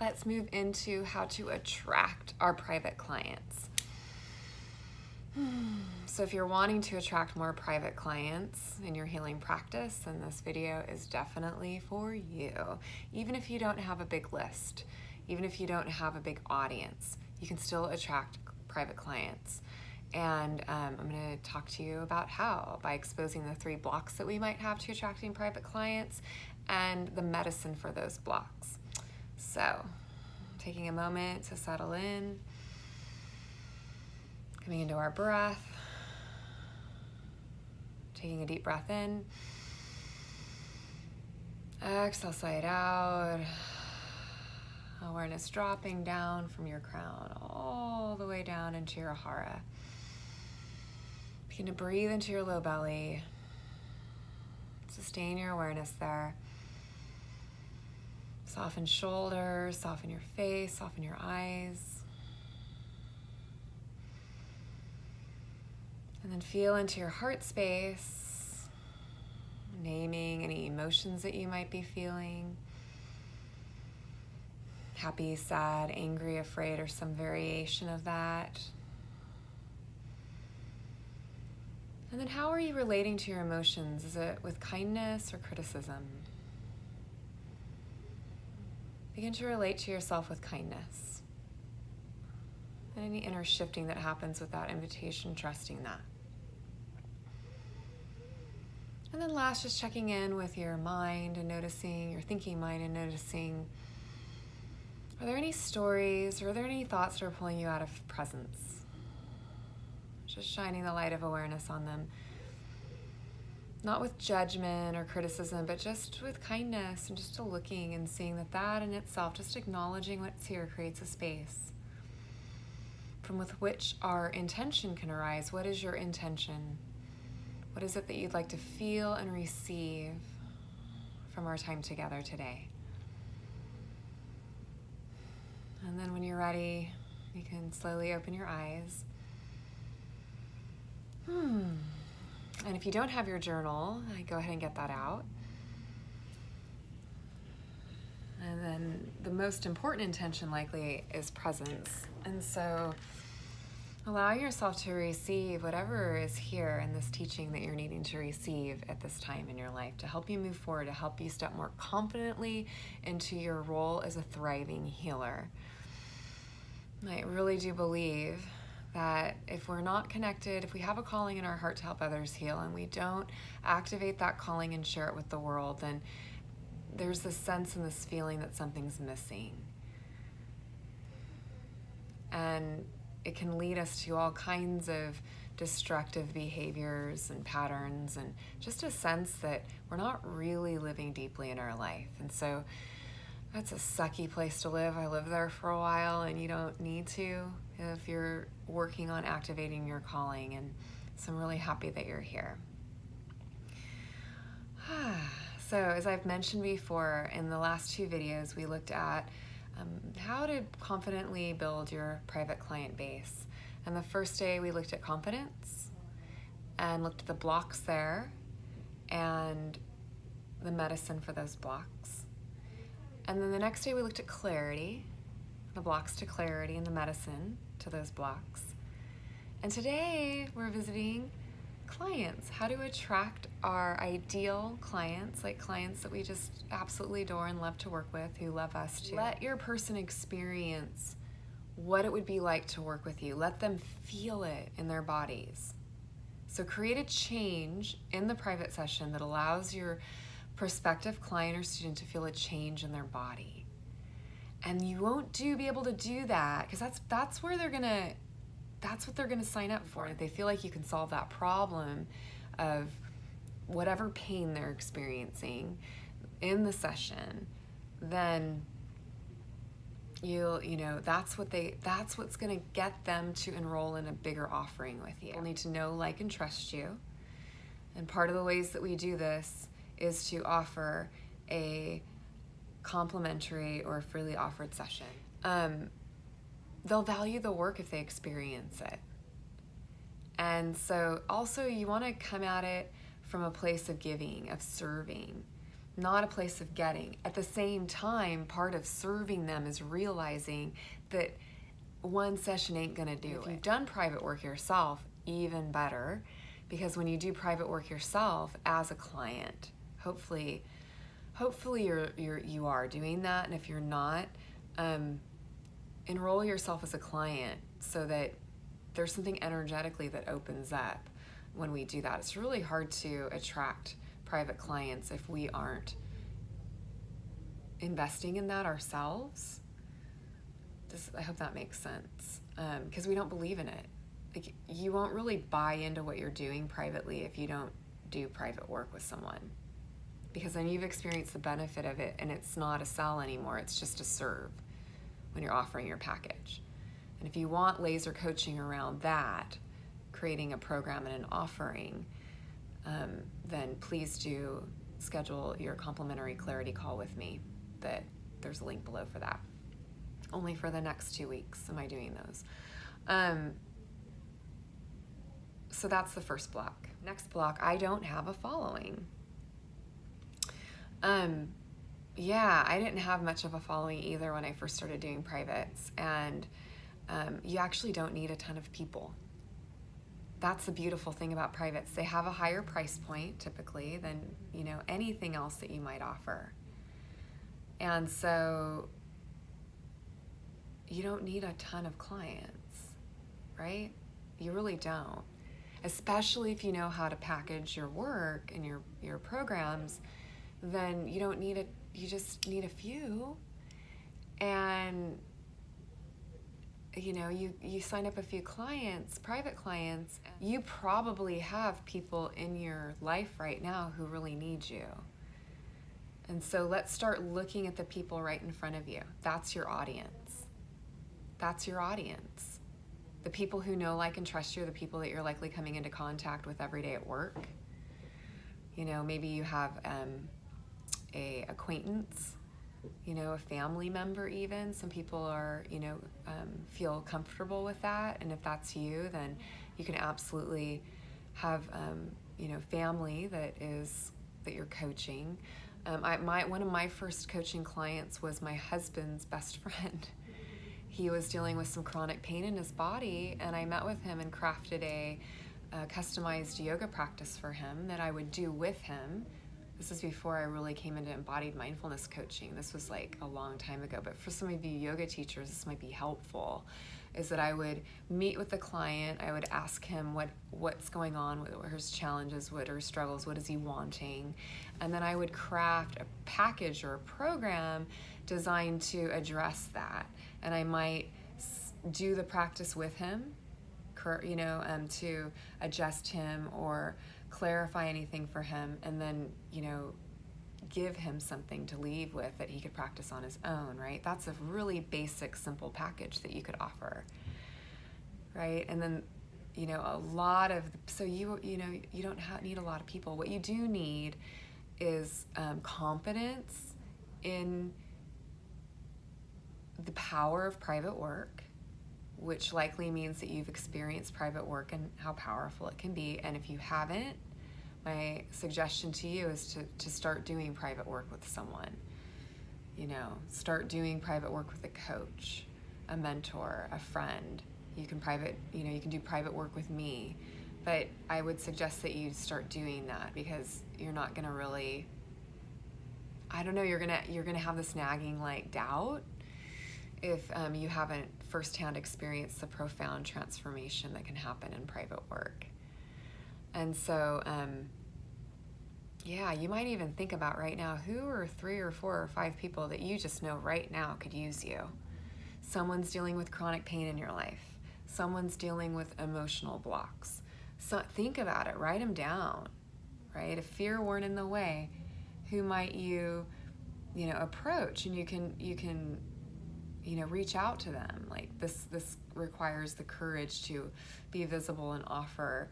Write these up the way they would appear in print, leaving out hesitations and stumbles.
let's move into how to attract our private clients. So if you're wanting to attract more private clients in your healing practice, then this video is definitely for you. Even if you don't have a big list, even if you don't have a big audience, you can still attract private clients. And I'm going to talk to you about how, by exposing the 3 blocks that we might have to attracting private clients and the medicine for those blocks. So, taking a moment to settle in, coming into our breath, taking a deep breath in, exhale, sigh it out. Awareness dropping down from your crown all the way down into your hara. Begin to breathe into your low belly. Sustain your awareness there. Soften shoulders, soften your face, soften your eyes. And then feel into your heart space, naming any emotions that you might be feeling. Happy, sad, angry, afraid, or some variation of that. And then how are you relating to your emotions? Is it with kindness or criticism? Begin to relate to yourself with kindness. And any inner shifting that happens with that invitation, trusting that. And then last, just checking in with your mind and noticing, your thinking mind, and noticing, are there any stories or are there any thoughts that are pulling you out of presence? Just shining the light of awareness on them. Not with judgment or criticism, but just with kindness and just a looking and seeing that in itself, just acknowledging what's here, creates a space from with which our intention can arise. What is your intention? What is it that you'd like to feel and receive from our time together today? And then when you're ready, you can slowly open your eyes. And if you don't have your journal, go ahead and get that out. And then the most important intention likely is presence. And so allow yourself to receive whatever is here in this teaching that you're needing to receive at this time in your life to help you move forward, to help you step more confidently into your role as a thriving healer. I really do believe that if we're not connected, if we have a calling in our heart to help others heal and we don't activate that calling and share it with the world, then there's this sense and this feeling that something's missing. And it can lead us to all kinds of destructive behaviors and patterns and just a sense that we're not really living deeply in our life. And so that's a sucky place to live. I lived there for a while, and you don't need to if you're working on activating your calling. And so I'm really happy that you're here. So as I've mentioned before, in the last 2 videos, we looked at how to confidently build your private client base. And the first day we looked at confidence and looked at the blocks there and the medicine for those blocks. And then the next day we looked at clarity, the blocks to clarity, and the medicine to those blocks. And today we're visiting clients, how to attract our ideal clients, like clients that we just absolutely adore and love to work with, who love us too. Let your person experience what it would be like to work with you. Let them feel it in their bodies. So create a change in the private session that allows your prospective client or student to feel a change in their body. And you won't be able to do that because that's what they're gonna sign up for. If they feel like you can solve that problem of whatever pain they're experiencing in the session, then that's what's gonna get them to enroll in a bigger offering with you. They'll need to know, like, and trust you. And part of the ways that we do this is to offer a complimentary or freely offered session. They'll value the work if they experience it. And so also you want to come at it from a place of giving, of serving. not a place of getting. At the same time, part of serving them is realizing that one session ain't gonna do it. If you've done private work yourself, even better, because when you do private work yourself as a client, hopefully you are doing that, and if you're not, enroll yourself as a client so that there's something energetically that opens up when we do that. It's really hard to attract private clients if we aren't investing in that ourselves. I hope that makes sense, because we don't believe in it. Like, you won't really buy into what you're doing privately if you don't do private work with someone, because then you've experienced the benefit of it, and it's not a sell anymore, it's just a serve when you're offering your package. And if you want laser coaching around that, creating a program and an offering, then please do schedule your complimentary clarity call with me. There's a link below for that. Only for the next 2 weeks am I doing those. So that's the first block. Next block, I don't have a following. Yeah, I didn't have much of a following either when I first started doing privates, and you actually don't need a ton of people. That's the beautiful thing about privates. They have a higher price point typically than, anything else that you might offer. And so you don't need a ton of clients, right? You really don't. Especially if you know how to package your work and your programs, then you don't need you just need a few. And you sign up a few clients, private clients, you probably have people in your life right now who really need you. And so let's start looking at the people right in front of you. That's your audience. That's your audience. The people who know, like, and trust you are the people that you're likely coming into contact with every day at work. Maybe you have a acquaintance, a family member even. Some people are, feel comfortable with that. And if that's you, then you can absolutely have, family that you're coaching. One of my first coaching clients was my husband's best friend. He was dealing with some chronic pain in his body, and I met with him and crafted a customized yoga practice for him that I would do with him. This is before I really came into embodied mindfulness coaching. This was like a long time ago, but for some of you yoga teachers, this might be helpful, is that I would meet with the client, I would ask him what's going on, what are his challenges, what are his struggles, what is he wanting, and then I would craft a package or a program designed to address that. And I might do the practice with him, to adjust him or clarify anything for him, and then, give him something to leave with that he could practice on his own, right? That's a really basic, simple package that you could offer, right? And then, you don't need a lot of people. What you do need is confidence in the power of private work, which likely means that you've experienced private work and how powerful it can be. And if you haven't, my suggestion to you is to start doing private work with someone. Start doing private work with a coach, a mentor, a friend. You can do private work with me, but I would suggest that you start doing that, because you're not gonna really, you're gonna have this nagging doubt if you haven't firsthand experienced the profound transformation that can happen in private work. And so, you might even think about right now, who are 3 or 4 or 5 people that you just know right now could use you. Someone's dealing with chronic pain in your life. Someone's dealing with emotional blocks. So think about it, write them down, right? If fear weren't in the way, who might you, approach? And you can reach out to them. Like this requires the courage to be visible and offer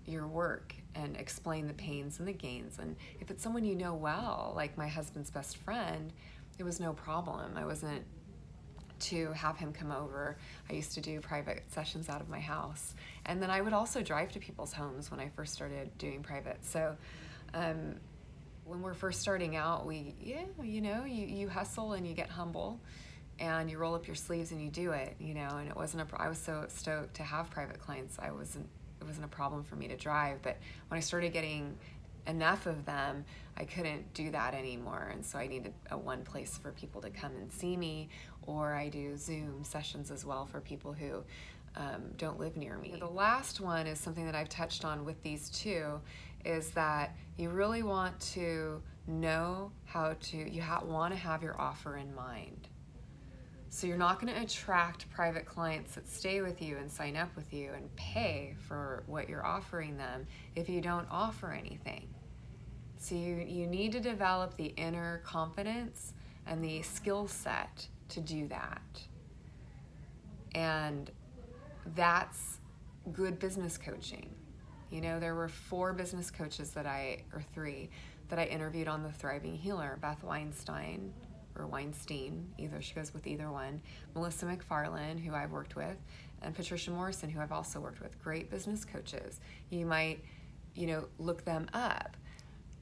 your work and explain the pains and the gains. And if it's someone you know well, like my husband's best friend, it was no problem. I wasn't to have him come over. I used to do private sessions out of my house. And then I would also drive to people's homes when I first started doing private. So When we're first starting out, you hustle and you get humble and you roll up your sleeves and you do it, and I was so stoked to have private clients. It wasn't a problem for me to drive, but when I started getting enough of them, I couldn't do that anymore, and so I needed one place for people to come and see me, or I do Zoom sessions as well for people who don't live near me. The last one is something that I've touched on with these two, is that you really want to know want to have your offer in mind. So you're not going to attract private clients that stay with you and sign up with you and pay for what you're offering them if you don't offer anything. So you need to develop the inner confidence and the skill set to do that. And that's good business coaching. There were 4 business coaches or 3 that I interviewed on The Thriving Healer: Beth Weinstein, or Weinstein, she goes with either one, Melissa McFarlane, who I've worked with, and Patricia Morrison, who I've also worked with. Great business coaches. You might, look them up.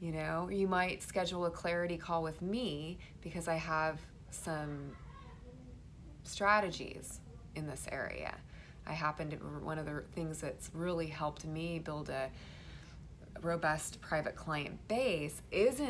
You might schedule a clarity call with me because I have some strategies in this area. One of the things that's really helped me build a robust private client base it's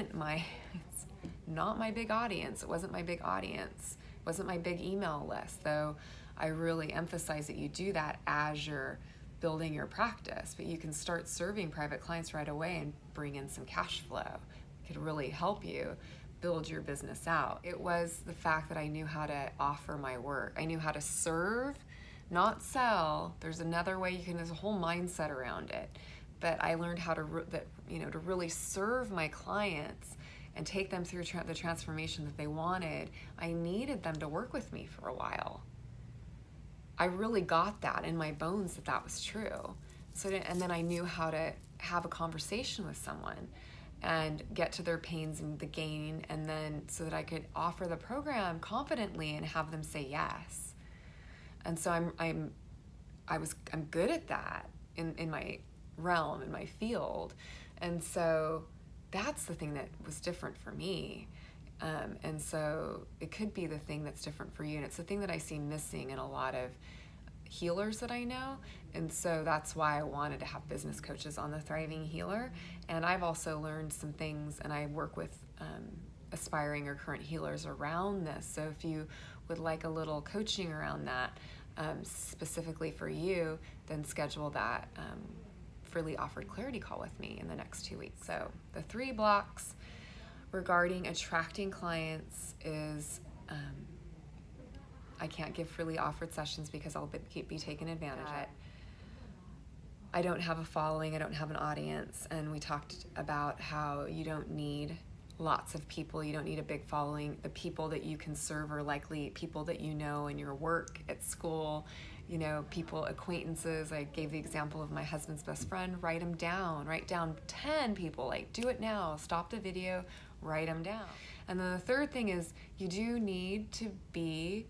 not my big audience. It wasn't my big audience. It wasn't my big email list, though I really emphasize that you do that as you're building your practice. But you can start serving private clients right away and bring in some cash flow. It could really help you build your business out. It was the fact that I knew how to offer my work. I knew how to serve, not sell. There's another way there's a whole mindset around it. But I learned how to really serve my clients and take them through the transformation that they wanted. I needed them to work with me for a while. I really got that in my bones that was true. And then I knew how to have a conversation with someone and get to their pains and the gain, and then so that I could offer the program confidently and have them say yes. And so I'm good at that in my realm, in my field. And so that's the thing that was different for me. And so it could be the thing that's different for you. And it's the thing that I see missing in a lot of healers that I know. And so that's why I wanted to have business coaches on The Thriving Healer. And I've also learned some things, and I work with aspiring or current healers around this. So if you would like a little coaching around that, specifically for you, then schedule that freely offered clarity call with me in the next 2 weeks. So the 3 blocks regarding attracting clients is I can't give freely offered sessions because I'll be taken advantage of. I don't have a following, I don't have an audience, and we talked about how you don't need lots of people, you don't need a big following. The people that you can serve are likely people that you know in your work, at school, people, acquaintances. I gave the example of my husband's best friend. Write down 10 people, do it now, stop the video, write them down. And then the third thing is you do need to be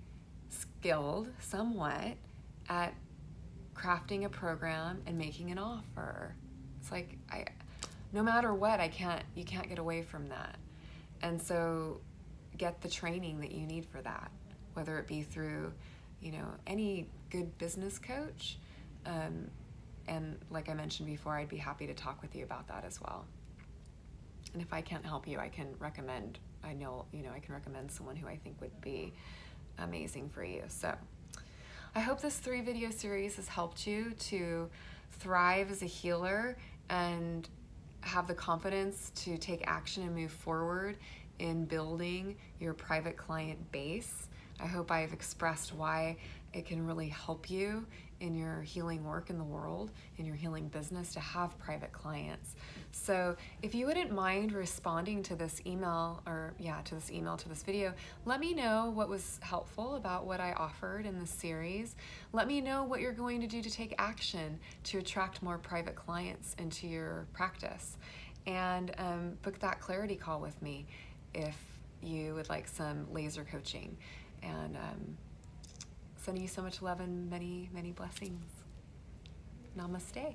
skilled somewhat at crafting a program and making an offer. It's no matter what, you can't get away from that. And so get the training that you need for that, whether it be through any good business coach. And like I mentioned before, I'd be happy to talk with you about that as well. And if I can't help you, I can recommend someone who I think would be amazing for you. So I hope this 3 video series has helped you to thrive as a healer and have the confidence to take action and move forward in building your private client base. I hope I've expressed why it can really help you in your healing work in the world, in your healing business, to have private clients. So if you wouldn't mind responding to this email, to this video, let me know what was helpful about what I offered in this series. Let me know what you're going to do to take action to attract more private clients into your practice. And book that clarity call with me if you would like some laser coaching. And sending you so much love and many, many blessings. Namaste.